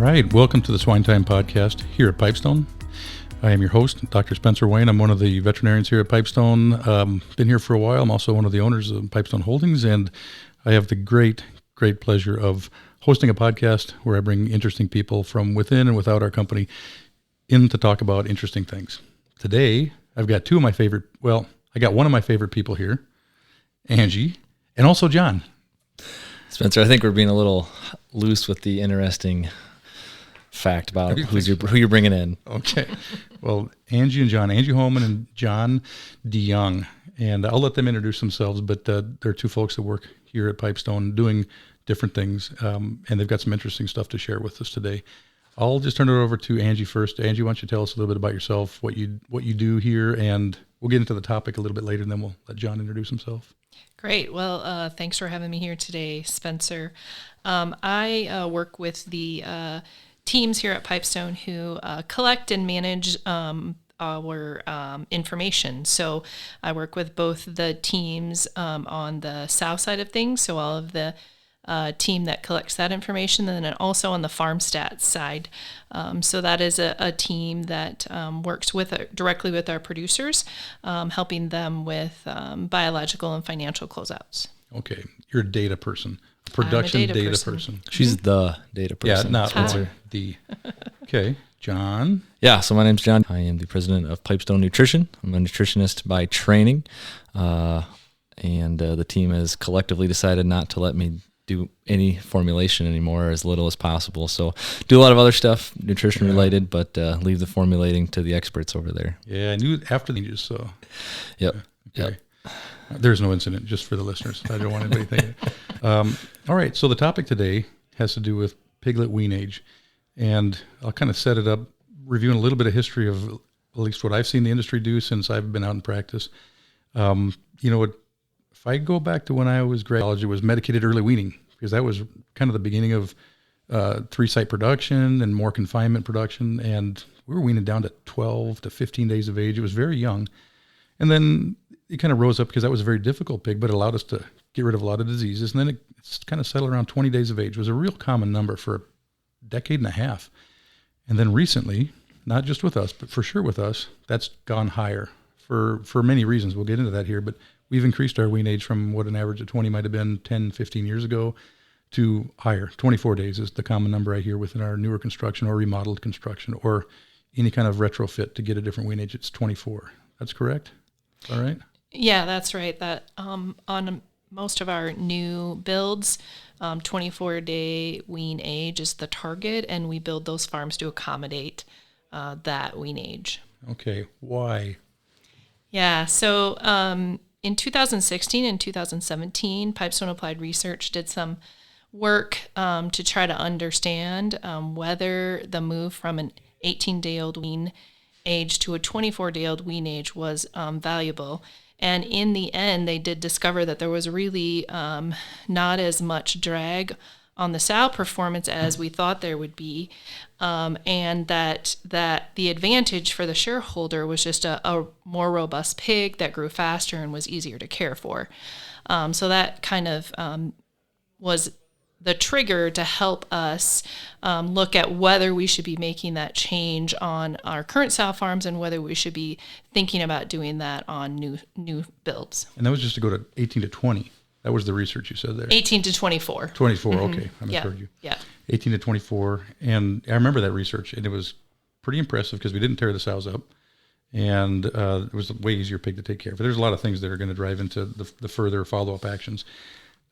right, welcome to the SwineTime podcast here at PIPESTONE. I am your host, Dr. Spencer Wean. I'm one of the veterinarians here at PIPESTONE. Been here for a while. I'm also one of the owners of PIPESTONE Holdings, and I have the great pleasure of hosting a podcast where I bring interesting people from within and without our company in to talk about interesting things. Today, I've got I got one of my favorite people here, Angie, and also Jon. Spencer, I think we're being a little loose with the interesting fact about who you're bringing in. Okay. Well, Angie and Jon, Angie Homann and Jon De Jong. And I'll let them introduce themselves, but they're two folks that work here at PIPESTONE doing different things, and they've got some interesting stuff to share with us today. I'll just turn it over to Angie first. Angie, why don't you tell us a little bit about yourself, what you do here, and we'll get into the topic a little bit later, and then we'll let Jon introduce himself. Great. Well, thanks for having me here today, Spencer. I work with the teams here at PIPESTONE who collect and manage our information. So I work with both the teams on the south side of things, so all of the team that collects that information, and then also on the farm stats side. So that is a team that works directly with our producers, helping them with biological and financial closeouts. Okay, you're a data person, production data person. She's the data person. Yeah, not or the. Okay, Jon. Yeah, so my name's Jon. I am the president of PIPESTONE Nutrition. I'm a nutritionist by training, and the team has collectively decided not to let me do any formulation anymore, or as little as possible. So do a lot of other stuff, nutrition related, but leave the formulating to the experts over there. Yeah, I knew after the news, so. Yep. Okay. Yep. There's no incident, just for the listeners. I don't want anybody thinking. All right, so the topic today has to do with piglet wean age. And I'll kind of set it up, reviewing a little bit of history of at least what I've seen the industry do since I've been out in practice. If I go back to when I was college, it was medicated early weaning, because that was kind of the beginning of 3-site production and more confinement production. And we were weaning down to 12 to 15 days of age. It was very young. And then it kind of rose up because that was a very difficult pig, but it allowed us to get rid of a lot of diseases. And then it's kind of settled around 20 days of age. It was a real common number for a decade and a half. And then recently, not just with us, but for sure with us, that's gone higher for many reasons. We'll get into that here, but we've increased our wean age from what an average of 20 might have been 10, 15 years ago to higher. 24 days is the common number I hear within our newer construction or remodeled construction or any kind of retrofit to get a different wean age. It's 24. That's correct? All right? Yeah, that's right. That on most of our new builds, 24-day wean age is the target, and we build those farms to accommodate that wean age. Okay. Why? Yeah, so in 2016 and 2017, PIPESTONE Applied Research did some work to try to understand whether the move from an 18-day-old wean age to a 24-day-old wean age was valuable. And in the end, they did discover that there was really not as much drag on the sow performance as we thought there would be, and that the advantage for the shareholder was just a more robust pig that grew faster and was easier to care for. So that kind of was the trigger to help us look at whether we should be making that change on our current sow farms and whether we should be thinking about doing that on new builds. And that was just to go to 18 to 20. That was the research you said there. 18 to 24. 24, okay. I misheard you. Yeah. 18 to 24. And I remember that research, and it was pretty impressive because we didn't tear the sows up. And it was a way easier pig to take care of. But there's a lot of things that are going to drive into the further follow-up actions.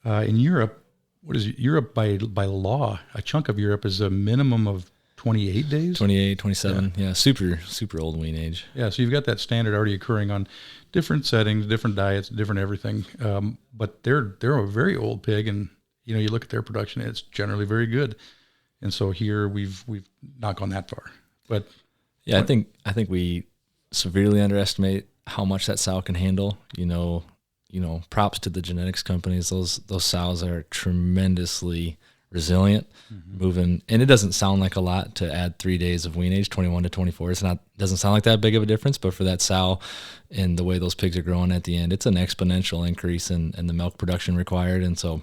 In Europe, Europe by law, a chunk of Europe is a minimum of 28 days? 28, 27. Yeah, super old wean age. Yeah, so you've got that standard already occurring on different settings, different diets, different everything. But they're a very old pig, and you look at their production, it's generally very good. And so here we've not gone that far. But yeah, I think we severely underestimate how much that sow can handle. Props to the genetics companies. Those sows are tremendously resilient, moving, and it doesn't sound like a lot to add 3 days of wean age, 21 to 24. Doesn't sound like that big of a difference, but for that sow and the way those pigs are growing at the end, it's an exponential increase in the milk production required. And so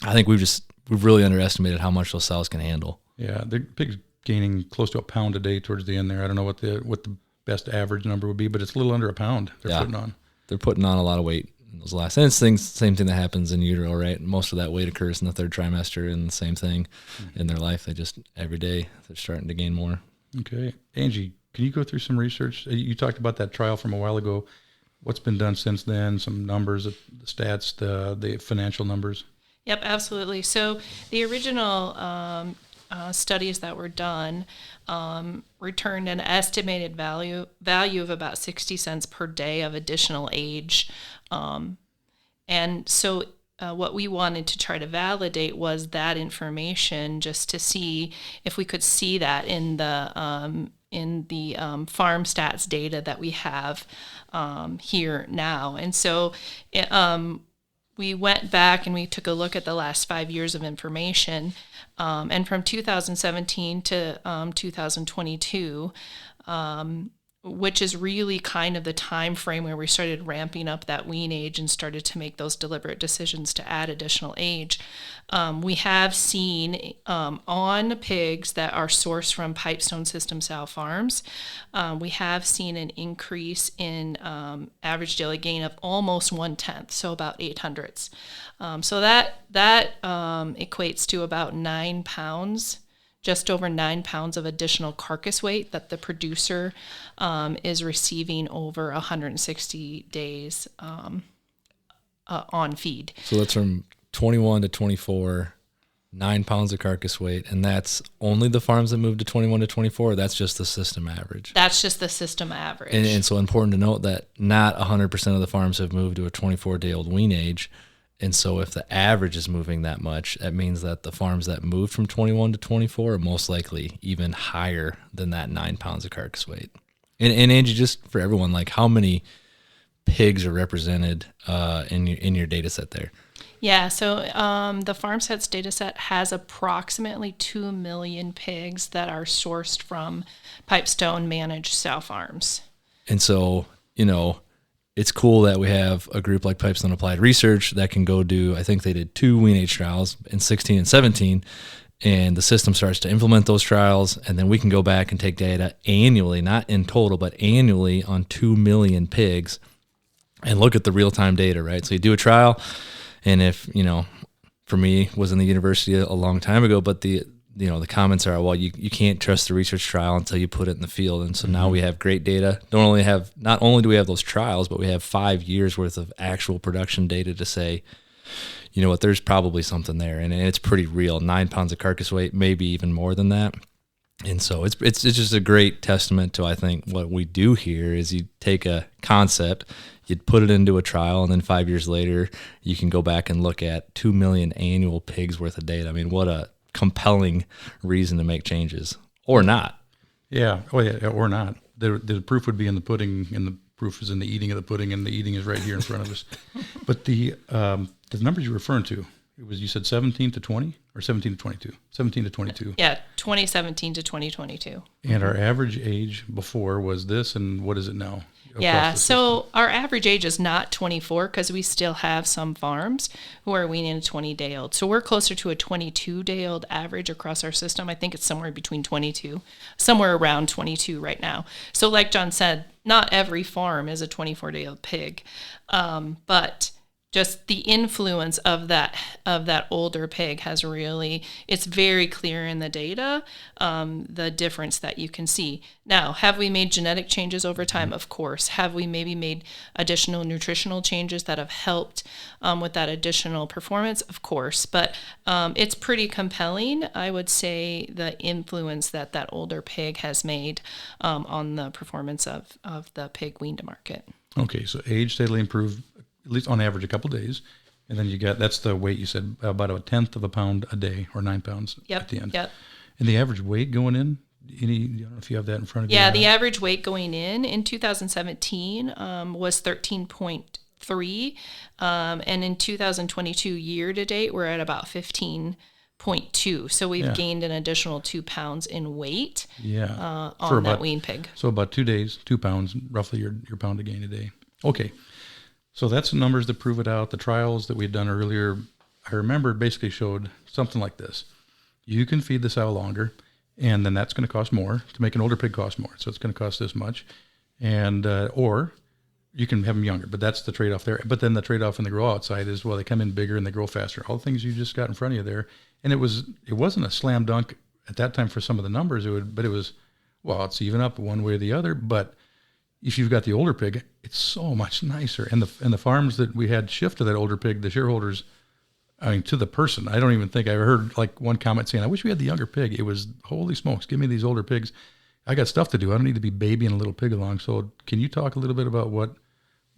I think we've really underestimated how much those sows can handle. Yeah, the pig's gaining close to a pound a day towards the end there. I don't know what the best average number would be, but it's a little under a pound they're putting on. They're putting on a lot of weight in those last. And it's same thing that happens in utero, right? Most of that weight occurs in the third trimester, and the same thing in their life. They just every day they're starting to gain more. Okay, Angie, can you go through some research? You talked about that trial from a while ago. What's been done since then? Some numbers, the stats, the financial numbers. Yep, absolutely. So the original studies that were done returned an estimated value of about 60 cents per day of additional age. And so what we wanted to try to validate was that information, just to see if we could see that in the farm stats data that we have here now. And so we went back and we took a look at the last 5 years of information, and from 2017 to 2022, which is really kind of the time frame where we started ramping up that wean age and started to make those deliberate decisions to add additional age. We have seen on pigs that are sourced from Pipestone System sow farms, we have seen an increase in average daily gain of almost 1/10, so about 800ths. So that equates to about 9 pounds, just over 9 pounds of additional carcass weight that the producer is receiving over 160 days on feed. So that's from 21 to 24, 9 pounds of carcass weight, and that's only the farms that moved to 21 to 24. Or that's just the system average. That's just the system average. And so important to note that not 100% of the farms have moved to a 24-day-old wean age. And so if the average is moving that much, that means that the farms that moved from 21 to 24 are most likely even higher than that 9 pounds of carcass weight. And Angie, just for everyone, like how many pigs are represented in your data set there? Yeah, so the FarmSets data set has approximately 2 million pigs that are sourced from Pipestone managed sow farms. And so, it's cool that we have a group like Pipestone Applied Research that can go do, I think they did 2 wean age trials in 16 and 17, and the system starts to implement those trials, and then we can go back and take data annually, not in total, but annually on 2 million pigs and look at the real-time data, right? So you do a trial, and if, for me, was in the university a long time ago, but the comments are, well, you can't trust the research trial until you put it in the field. And so now we have great data. Not only do we have those trials, but we have 5 years worth of actual production data to say, you know what, there's probably something there. And it's pretty real. 9 pounds of carcass weight, maybe even more than that. And so it's just a great testament to, I think, what we do here is you take a concept, you'd put it into a trial, and then 5 years later, you can go back and look at 2 million annual pigs worth of data. I mean, what a compelling reason to make changes, or not. Yeah, or not. The proof would be in the pudding, and the proof is in the eating of the pudding, and the eating is right here in front of us. But the numbers you're referring to, you said 17 to 20 or 17 to 22? 17 to 22. Yeah, 2017 to 2022. And our average age before was this, and what is it now? Yeah, so our average age is not 24 because we still have some farms who are weaning a 20-day-old. So we're closer to a 22-day-old average across our system. I think it's somewhere between 22, somewhere around 22 right now. So like Jon said, not every farm is a 24-day-old pig, but just the influence of that older pig has really, it's very clear in the data, the difference that you can see. Now, have we made genetic changes over time? Of course. Have we maybe made additional nutritional changes that have helped with that additional performance? Of course. But it's pretty compelling, I would say, the influence that older pig has made on the performance of the pig weaned to market. Okay, so age steadily improved, at least on average, a couple of days. And then that's the weight you said, about 1/10 of a pound a day, or 9 pounds at the end. Yep. And the average weight going in, I don't know if you have that in front of you. Yeah, the average weight going in 2017 was 13.3. And in 2022 year to date, we're at about 15.2. So we've gained an additional 2 pounds in weight on that wean pig. So about 2 days, 2 pounds, roughly your pound a gain a day. Okay. So that's the numbers that prove it out. The trials that we had done earlier, I remember basically showed something like this. you can feed the sow longer, and then that's going to cost more. To make an older pig cost more, so it's going to cost this much, and or you can have them younger, but that's the trade-off there. But then the trade-off in the grow outside is, well, they come in bigger and they grow faster. All the things you just got in front of you there, and it wasn't a slam dunk at that time for some of the numbers. But it was, well, it's even up one way or the other. But if you've got the older pig, it's so much nicer. And the farms that we had shift to that older pig, the shareholders, I mean, to the person, I don't even think I heard like one comment saying, I wish we had the younger pig. It was, holy smokes, give me these older pigs. I got stuff to do. I don't need to be babying a little pig along. So can you talk a little bit about what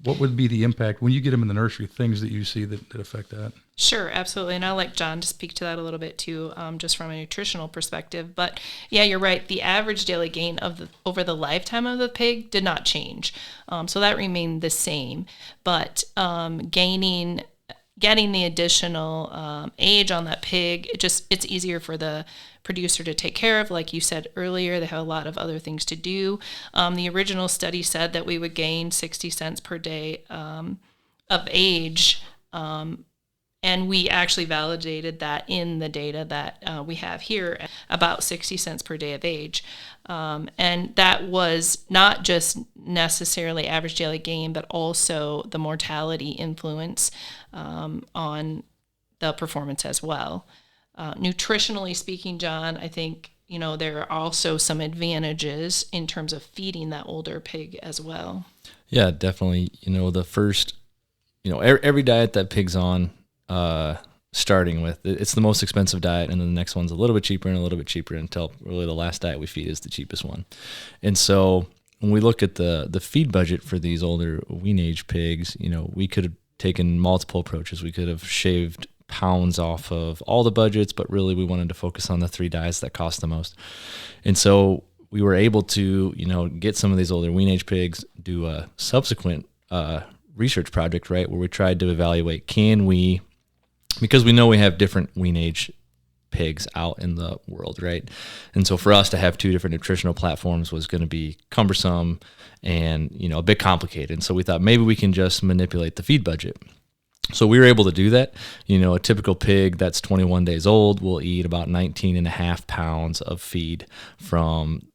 would be the impact when you get them in the nursery, things that you see that affect that? Sure, absolutely. And I'll let Jon to speak to that a little bit too, just from a nutritional perspective. But yeah, you're right. The average daily gain over the lifetime of the pig did not change. So that remained the same. But getting the additional age on that pig, it's easier for the producer to take care of. Like you said earlier, they have a lot of other things to do. The original study said that we would gain 60 cents per day of age, and we actually validated that in the data that we have here, about 60 cents per day of age. And that was not just necessarily average daily gain, but also the mortality influence on the performance as well. Nutritionally speaking, Jon, I think, there are also some advantages in terms of feeding that older pig as well. Yeah, definitely. The first, every diet that pig's on, starting with, it's the most expensive diet, and then the next one's a little bit cheaper and a little bit cheaper until really the last diet we feed is the cheapest one. And so when we look at the feed budget for these older wean age pigs, we could have taken multiple approaches. We could have shaved pounds off of all the budgets, but really we wanted to focus on the 3 diets that cost the most. And so we were able to, get some of these older wean age pigs, do a subsequent research project, right, where we tried to evaluate, because we know we have different wean age pigs out in the world, right? And so for us to have 2 different nutritional platforms was going to be cumbersome and, a bit complicated. And so we thought maybe we can just manipulate the feed budget. So we were able to do that. A typical pig that's 21 days old will eat about 19.5 pounds of feed from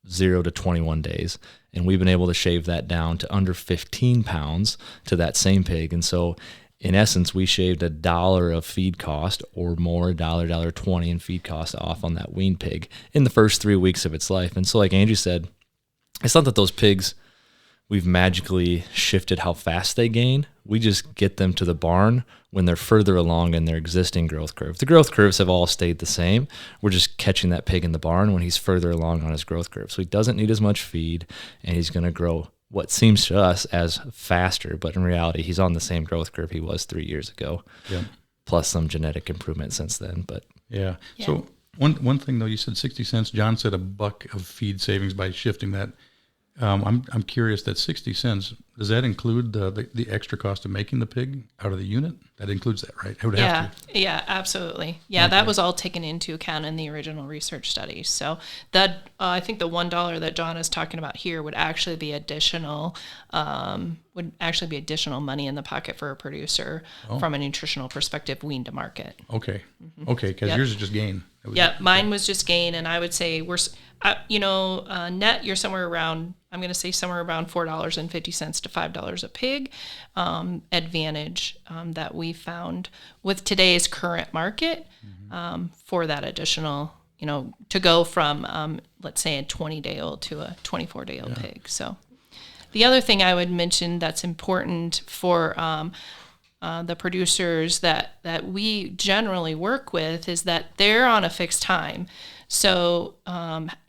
0 to 21 days. And we've been able to shave that down to under 15 pounds to that same pig. And so in essence, we shaved $1 of feed cost or more, $1.20 in feed cost off on that weaned pig in the first 3 weeks of its life. And so like Angie said, it's not that those pigs, we've magically shifted how fast they gain. We just get them to the barn when they're further along in their existing growth curve. The growth curves have all stayed the same. We're just catching that pig in the barn when he's further along on his growth curve. So he doesn't need as much feed, and he's going to grow what seems to us as faster, but in reality, he's on the same growth curve he was 3 years ago, plus some genetic improvement since then. But yeah. So one thing though, you said 60 cents. Jon said $1 of feed savings by shifting that. I'm curious, that 60 cents, does that include the extra cost of making the pig out of the unit? That includes that, right? It would have to. Yeah, absolutely. Yeah, okay. That was all taken into account in the original research study. So that I think the $1 that Jon is talking about here would actually be additional money in the pocket for a producer from a nutritional perspective, weaned to market. Okay. Mm-hmm. Okay, because yours is just gain. Mine was just gain, and I would say net you're somewhere around, I'm going to say somewhere around $4.50 to $5 a pig advantage that we found with today's current market for that additional, to go from, let's say, a 20-day-old to a 24-day-old pig. So the other thing I would mention that's important for the producers that we generally work with is that they're on a fixed time. So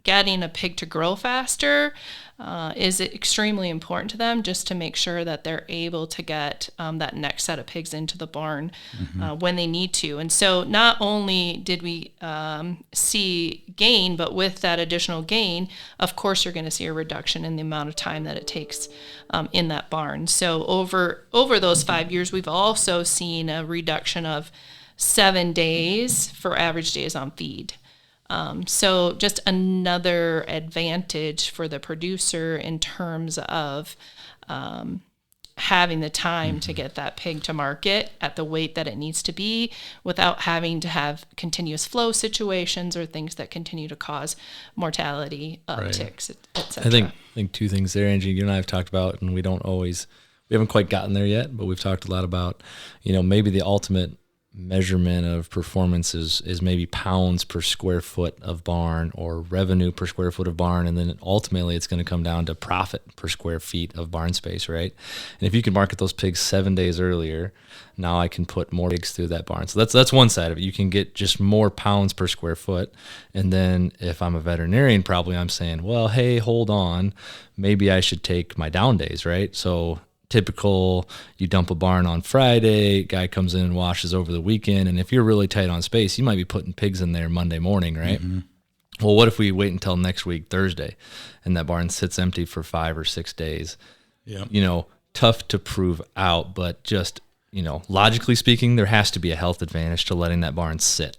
getting a pig to grow faster is extremely important to them, just to make sure that they're able to get that next set of pigs into the barn when they need to. And so not only did we see gain, but with that additional gain, of course, you're going to see a reduction in the amount of time that it takes in that barn. So over those 5 years, we've also seen a reduction of 7 days for average days on feed. So just another advantage for the producer in terms of having the time to get that pig to market at the weight that it needs to be without having to have continuous flow situations or things that continue to cause mortality upticks, et cetera. I think two things there, Angie, you and I have talked about, and we haven't quite gotten there yet, but we've talked a lot about, maybe the ultimate measurement of performance is maybe pounds per square foot of barn or revenue per square foot of barn, and then ultimately it's going to come down to profit per square feet of barn space, right? And if you can market those pigs 7 days earlier, now I can put more pigs through that barn. So that's one side of it. You can get just more pounds per square foot. And then if I'm a veterinarian, probably I'm saying, well, hey, hold on, maybe I should take my down days, right? So typical, you dump a barn on Friday, guy comes in and washes over the weekend, and if you're really tight on space, you might be putting pigs in there Monday morning, right? Mm-hmm. Well, what if we wait until next week, Thursday, and that barn sits empty for 5 or 6 days? Yeah. Tough to prove out, but just, logically speaking, there has to be a health advantage to letting that barn sit,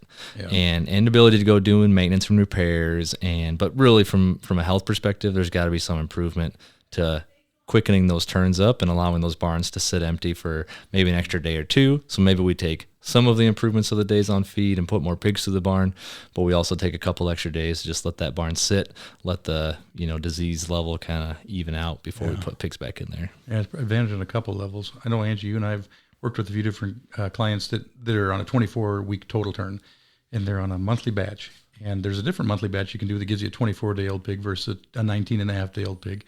and ability to go doing maintenance and repairs, but really from a health perspective, there's got to be some improvement to quickening those turns up and allowing those barns to sit empty for maybe an extra day or two. So maybe we take some of the improvements of the days on feed and put more pigs through the barn, but we also take a couple extra days to just let that barn sit, let the disease level kind of even out before we put pigs back in there. Yeah, it's advantage on a couple levels. I know, Angie, you and I have worked with a few different clients that are on a 24-week total turn, and they're on a monthly batch. And there's a different monthly batch you can do that gives you a 24-day-old pig versus a 19-and-a-half-day-old pig.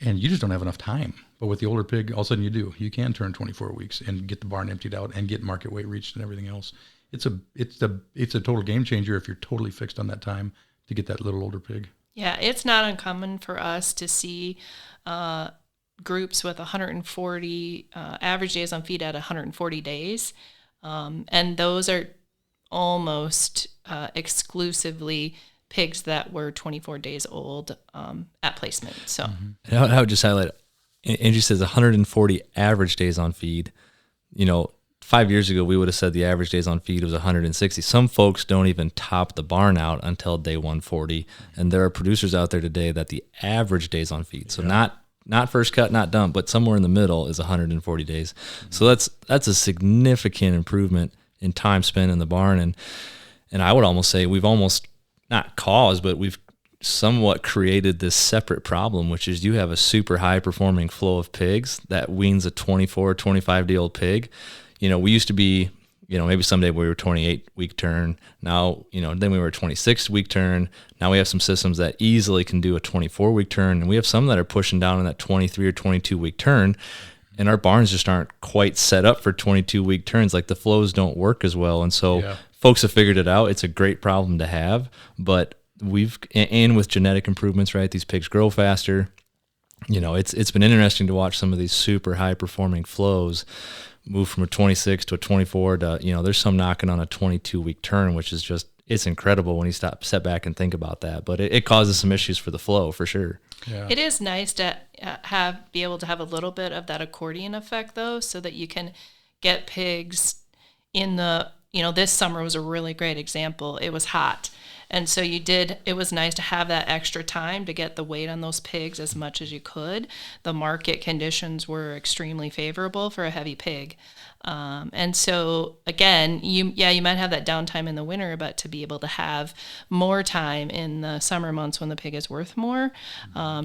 And you just don't have enough time. But with the older pig, all of a sudden you do. You can turn 24 weeks and get the barn emptied out and get market weight reached and everything else. It's a total game changer if you're totally fixed on that time to get that little older pig. Yeah, it's not uncommon for us to see groups with 140 average days on feed at 140 days. And those are almost exclusively pigs that were 24 days old at placement. So I would just highlight, Angie says 140 average days on feed. 5 years ago, we would have said the average days on feed was 160. Some folks don't even top the barn out until day 140. And there are producers out there today that the average days on feed, so not first cut, not dump, but somewhere in the middle is 140 days. So that's a significant improvement in time spent in the barn. And I would almost say we've almost not caused, but we've somewhat created this separate problem, which is you have a super high performing flow of pigs that weans a 24, 25-day-old pig. We used to be, maybe someday we were 28-week turn. Now, then we were a 26-week turn. Now we have some systems that easily can do a 24-week turn. And we have some that are pushing down in that 23 or 22-week turn. And our barns just aren't quite set up for 22-week turns. Like the flows don't work as well. And so folks have figured it out. It's a great problem to have, but and with genetic improvements, right? These pigs grow faster. It's been interesting to watch some of these super high performing flows move from a 26 to a 24 to, there's some knocking on a 22-week turn, which is just, it's incredible when you step back and think about that. But it causes some issues for the flow for sure. Yeah. It is nice to be able to have a little bit of that accordion effect though, so that you can get pigs in the, this summer was a really great example. It was hot. And so it was nice to have that extra time to get the weight on those pigs as much as you could. The market conditions were extremely favorable for a heavy pig. And so again, you might have that downtime in the winter, but to be able to have more time in the summer months when the pig is worth more,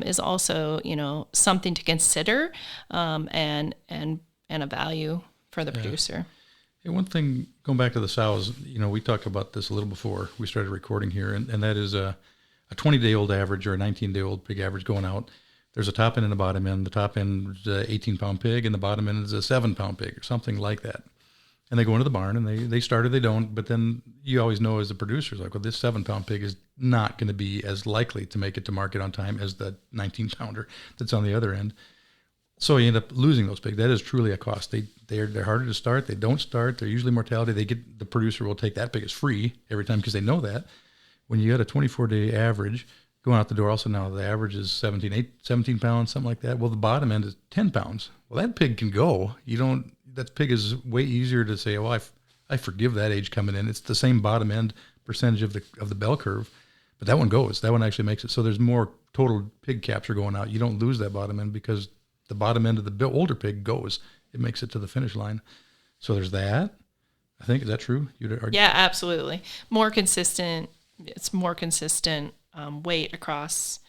is also, something to consider, and a value for the producer. Hey, one thing, going back to the sows, we talked about this a little before we started recording here, and that is a 20-day-old average or a 19-day-old pig average going out. There's a top end and a bottom end. The top end is an 18-pound pig, and the bottom end is a 7-pound pig or something like that. And they go into the barn, and they start or they don't, but then you always know as a producer, like, well, this 7-pound pig is not going to be as likely to make it to market on time as the 19-pounder that's on the other end. So you end up losing those pigs. That is truly a cost. They're harder to start. They don't start. They're usually mortality. The producer will take that pig as free every time because they know that. When you got a 24-day average going out the door, also now the average is 17 pounds, something like that. Well, the bottom end is 10 pounds. Well, that pig can go. That pig is way easier to say, well, I forgive that age coming in. It's the same bottom end percentage of the bell curve, but that one goes. That one actually makes it. So there's more total pig capture going out. You don't lose that bottom end because the bottom end of the older pig goes. It makes it to the finish line. So there's that. I think, is that true? Yeah, absolutely. More consistent. It's more consistent weight across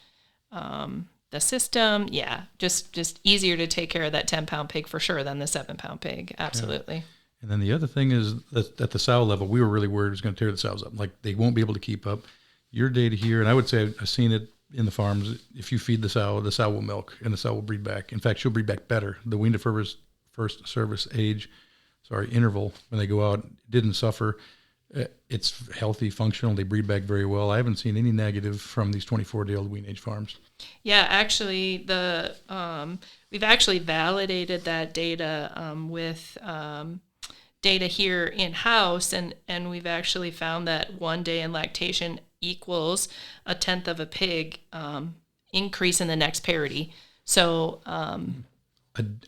the system. Yeah, just easier to take care of that 10-pound pig for sure than the 7-pound pig. Absolutely. Yeah. And then the other thing is that at the sow level, we were really worried it was going to tear the sows up. Like they won't be able to keep up. Your data here, and I would say I've seen it in the farms. If you feed the sow will milk and the sow will breed back. In fact, she'll breed back better. The wean to first service interval when they go out didn't suffer. It's healthy, functional. They breed back very well. I haven't seen any negative from these 24-day-old wean age farms. Yeah, actually, we've actually validated that data with data here in house, and we've actually found that 1 day in lactation equals 1/10 of a pig increase in the next parity. So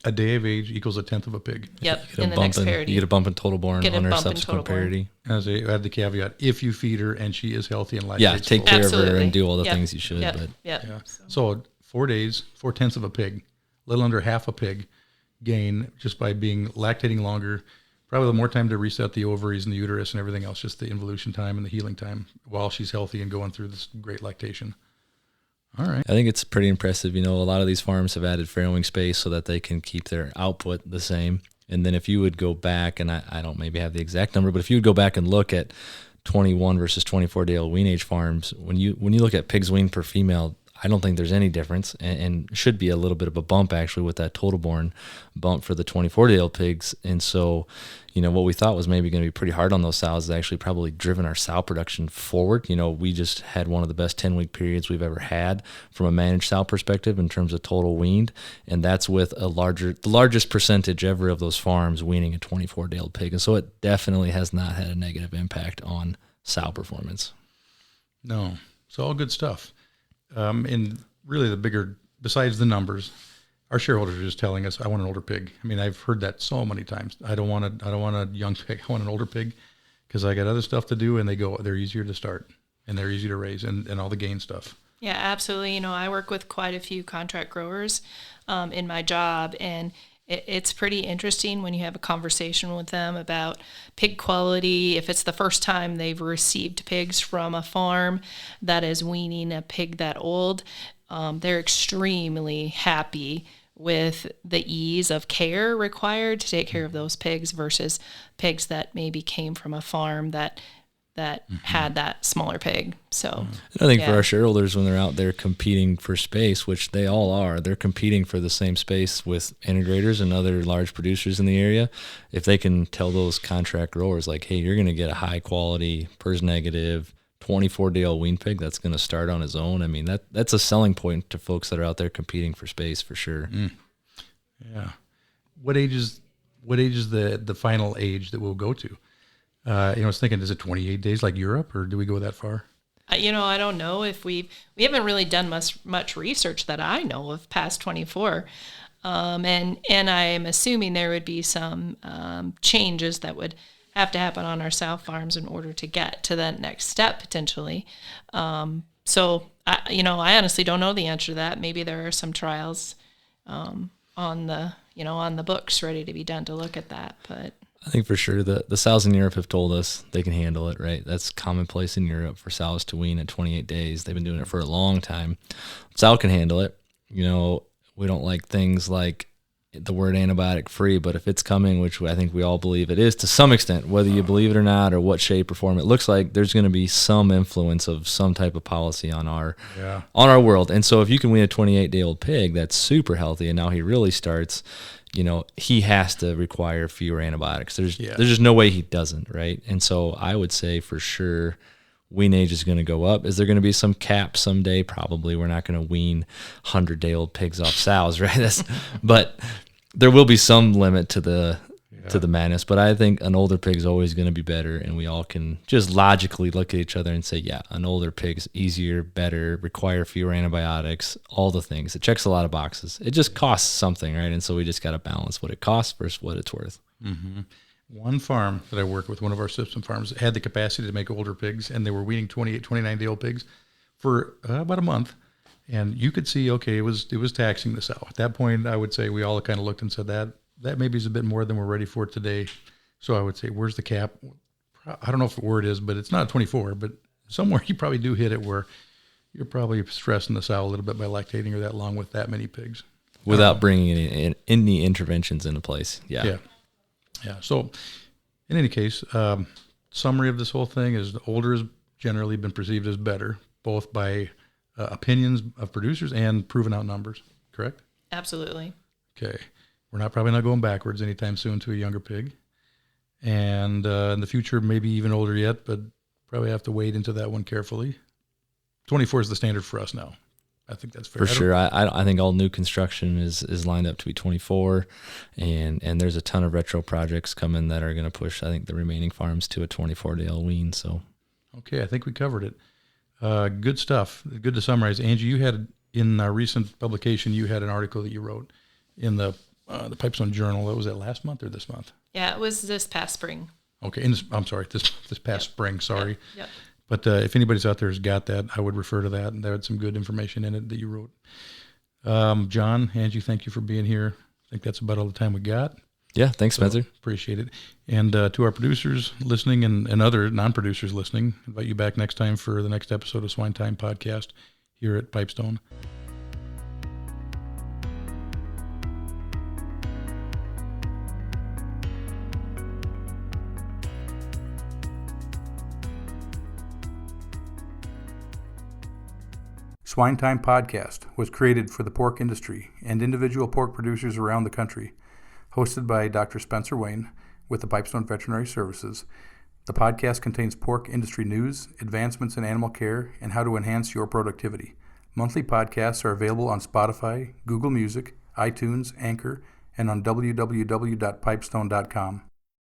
a day of age equals 1/10 of a pig. Yep, in the next parity. You get a bump in total born on her subsequent parity. As I add the caveat, if you feed her and she is healthy and lactates. Yeah, take care Absolutely. of her and do all the things you should. But yeah. So 4 days, 4/10 of a pig, a little under half a pig gain just by being lactating longer. Probably more time to reset the ovaries and the uterus and everything else, just the involution time and the healing time while she's healthy and going through this great lactation. All right. I think it's pretty impressive. A lot of these farms have added farrowing space so that they can keep their output the same. And then if you would go back, and I don't maybe have the exact number, but if you would go back and look at 21 versus 24-day-old wean age farms, when you look at pigs weaned per female, I don't think there's any difference, and should be a little bit of a bump actually with that total born bump for the 24-day-old pigs. And so, what we thought was maybe going to be pretty hard on those sows is actually probably driven our sow production forward. We just had one of the best 10-week periods we've ever had from a managed sow perspective in terms of total weaned, and that's with the largest percentage ever of those farms weaning a 24-day-old pig. And so it definitely has not had a negative impact on sow performance. No, it's all good stuff. And really the bigger, besides the numbers, our shareholders are just telling us, I want an older pig. I mean, I've heard that so many times. I don't want a young pig. I want an older pig because I got other stuff to do, and they're easier to start and they're easy to raise and all the gain stuff. Yeah, absolutely. I work with quite a few contract growers in my job, and it's pretty interesting when you have a conversation with them about pig quality. If it's the first time they've received pigs from a farm that is weaning a pig that old, they're extremely happy with the ease of care required to take care of those pigs versus pigs that maybe came from a farm that had that smaller pig. So I think for our shareholders, when they're out there competing for space, which they all are, they're competing for the same space with integrators and other large producers in the area. If they can tell those contract growers like, hey, you're going to get a high quality, PRRS negative, 24-day-old wean pig that's going to start on his own. I mean, that's a selling point to folks that are out there competing for space for sure. Yeah. What age is the final age that we'll go to? I was thinking, is it 28 days like Europe, or do we go that far? I don't know if we haven't really done much research that I know of past 24. And I'm assuming there would be some changes that would have to happen on our sow farms in order to get to that next step potentially. So I honestly don't know the answer to that. Maybe there are some trials on the books ready to be done to look at that, but I think for sure the sows in Europe have told us they can handle it, right? That's commonplace in Europe for sows to wean at 28 days. They've been doing it for a long time. Sow can handle it. We don't like things like the word antibiotic free, but if it's coming, which I think we all believe it is to some extent, whether you believe it or not, or what shape or form it looks like, there's going to be some influence of some type of policy on our world. And so if you can wean a 28-day-old pig that's super healthy, and now he really starts, he has to require fewer antibiotics. There's just no way he doesn't, right? And so I would say for sure wean age is going to go up. Is there going to be some cap someday? Probably. We're not going to wean 100-day-old pigs off sows, right? But there will be some limit to the madness. But I think an older pig is always going to be better, and we all can just logically look at each other and say, yeah, an older pig's easier, better, require fewer antibiotics, all the things. It checks a lot of boxes. It just costs something, right? And so we just got to balance what it costs versus what it's worth. Mm-hmm. One farm that I work with, one of our system farms, had the capacity to make older pigs, and they were weaning 28, 29-day-old pigs for about a month. And you could see, okay, it was taxing the sow. At that point, I would say we all kind of looked and said that maybe is a bit more than we're ready for today. So I would say, where's the cap? I don't know if where it is, but it's not 24, but somewhere you probably do hit it where you're probably stressing the sow a little bit by lactating her that long with that many pigs. Without bringing any interventions into place. Yeah. So in any case, summary of this whole thing is older has generally been perceived as better, both by opinions of producers and proven out numbers, correct? Absolutely. Okay. We're probably not going backwards anytime soon to a younger pig. And in the future, maybe even older yet, but probably have to wade into that one carefully. 24 is the standard for us now. I think that's fair. For sure. I think all new construction is lined up to be 24, and there's a ton of retro projects coming that are going to push, I think, the remaining farms to a 24-day wean. So, okay, I think we covered it. Good stuff. Good to summarize. Angie, you had, in our recent publication, you had an article that you wrote in the Pipestone Journal. Was it last month or this month? Yeah, it was this past spring. Okay, I'm sorry, this past spring, sorry. Yep. But if anybody's out there has got that, I would refer to that, and there had some good information in it that you wrote. Jon, Angie, thank you for being here. I think that's about all the time we got. Yeah, thanks, Spencer. Appreciate it. And to our producers listening and other non-producers listening, I invite you back next time for the next episode of SwineTime podcast here at Pipestone. SwineTime podcast was created for the pork industry and individual pork producers around the country. Hosted by Dr. Spencer Wean with the Pipestone Veterinary Services, the podcast contains pork industry news, advancements in animal care, and how to enhance your productivity. Monthly podcasts are available on Spotify, Google Music, iTunes, Anchor, and on www.pipestone.com.